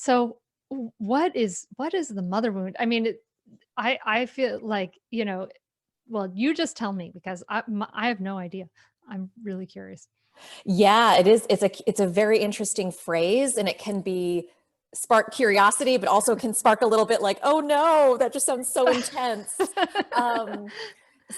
So what is the mother wound? I mean, I feel like, well, you just tell me because I have no idea. I'm really curious. Yeah, it is. It's a very interesting phrase, and it can be spark curiosity, but also can spark a little bit like, oh no, that just sounds so intense. Um,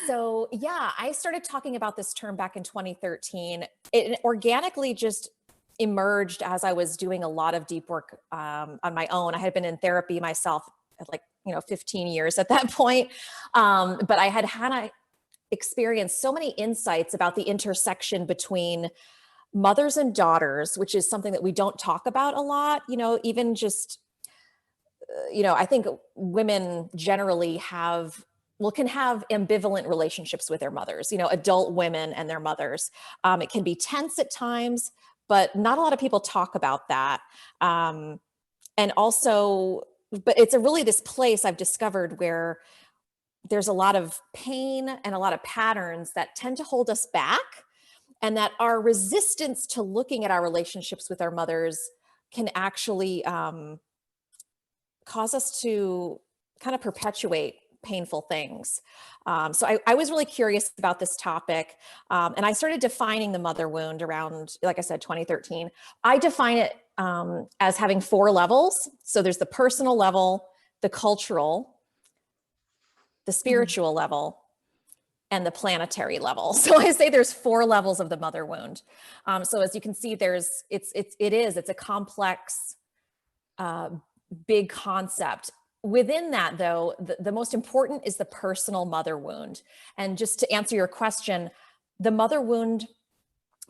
so yeah, I started talking about this term back in 2013. It organically just emerged as I was doing a lot of deep work on my own. I had been in therapy myself at 15 years at that point, but I had experienced so many insights about the intersection between mothers and daughters, which is something that we don't talk about a lot. Even just I think women generally can have ambivalent relationships with their mothers, adult women and their mothers. It can be tense at times, but not a lot of people talk about that. Um, and also, but it's really this place I've discovered where there's a lot of pain and a lot of patterns that tend to hold us back, and that our resistance to looking at our relationships with our mothers can actually cause us to kind of perpetuate painful things. So I was really curious about this topic. And I started defining the mother wound around, like I said, 2013. I define it as having 4 levels. So there's the personal level, the cultural, the Mhm. spiritual level, and the planetary level. So I say there's 4 levels of the mother wound. So as you can see, it's a complex, uh, big concept. Within that, though, the most important is the personal mother wound. And just to answer your question, the mother wound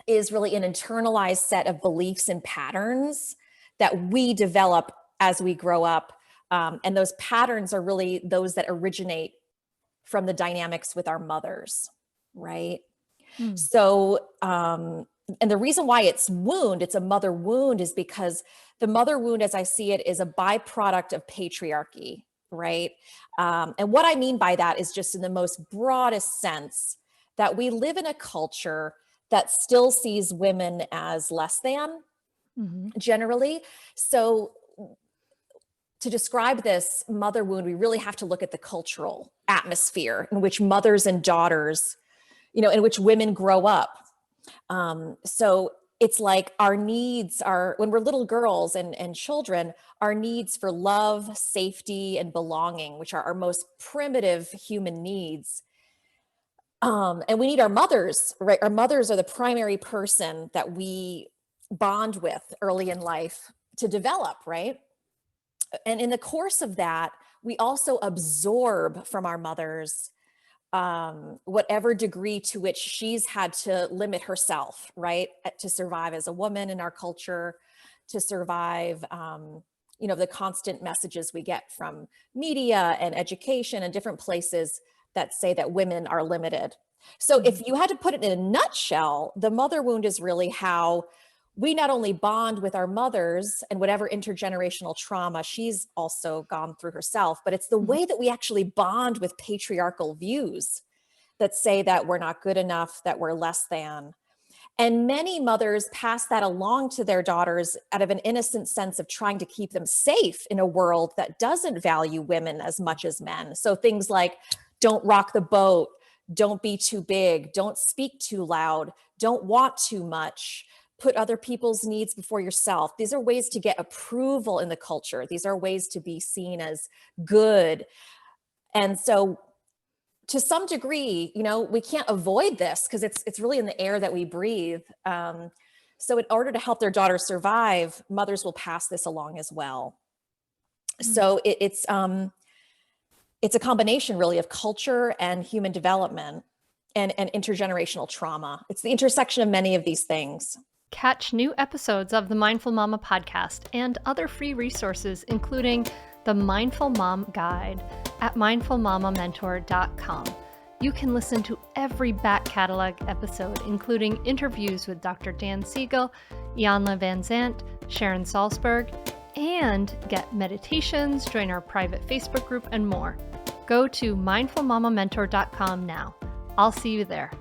is really an internalized set of beliefs and patterns that we develop as we grow up. And those patterns are really those that originate from the dynamics with our mothers, right? Mm. So, and the reason why it's a mother wound, is because the mother wound, as I see it, is a byproduct of patriarchy, right? And what I mean by that is just in the most broadest sense that we live in a culture that still sees women as less than, Mhm. generally. So to describe this mother wound, we really have to look at the cultural atmosphere in which mothers and daughters, in which women grow up. So it's like our needs are, when we're little girls and children, our needs for love, safety, and belonging, which are our most primitive human needs. And we need our mothers, right? Our mothers are the primary person that we bond with early in life to develop, right? And in the course of that, we also absorb from our mothers whatever degree to which she's had to limit herself, right, to survive as a woman in our culture, to survive, the constant messages we get from media and education and different places that say that women are limited. So, Mhm. if you had to put it in a nutshell, the mother wound is really how we not only bond with our mothers and whatever intergenerational trauma she's also gone through herself, but it's the Mhm. way that we actually bond with patriarchal views that say that we're not good enough, that we're less than. And many mothers pass that along to their daughters out of an innocent sense of trying to keep them safe in a world that doesn't value women as much as men. So things like don't rock the boat, don't be too big, don't speak too loud, don't want too much, put other people's needs before yourself. These are ways to get approval in the culture. These are ways to be seen as good. And so to some degree, we can't avoid this because it's really in the air that we breathe. So in order to help their daughters survive, mothers will pass this along as well. Mm. So it's a combination really of culture and human development and intergenerational trauma. It's the intersection of many of these things. Catch new episodes of the Mindful Mama podcast and other free resources, including the Mindful Mom Guide at mindfulmamamentor.com. You can listen to every back catalog episode, including interviews with Dr. Dan Siegel, Janla Van Zant, Sharon Salzberg, and get meditations, join our private Facebook group, and more. Go to mindfulmamamentor.com now. I'll see you there.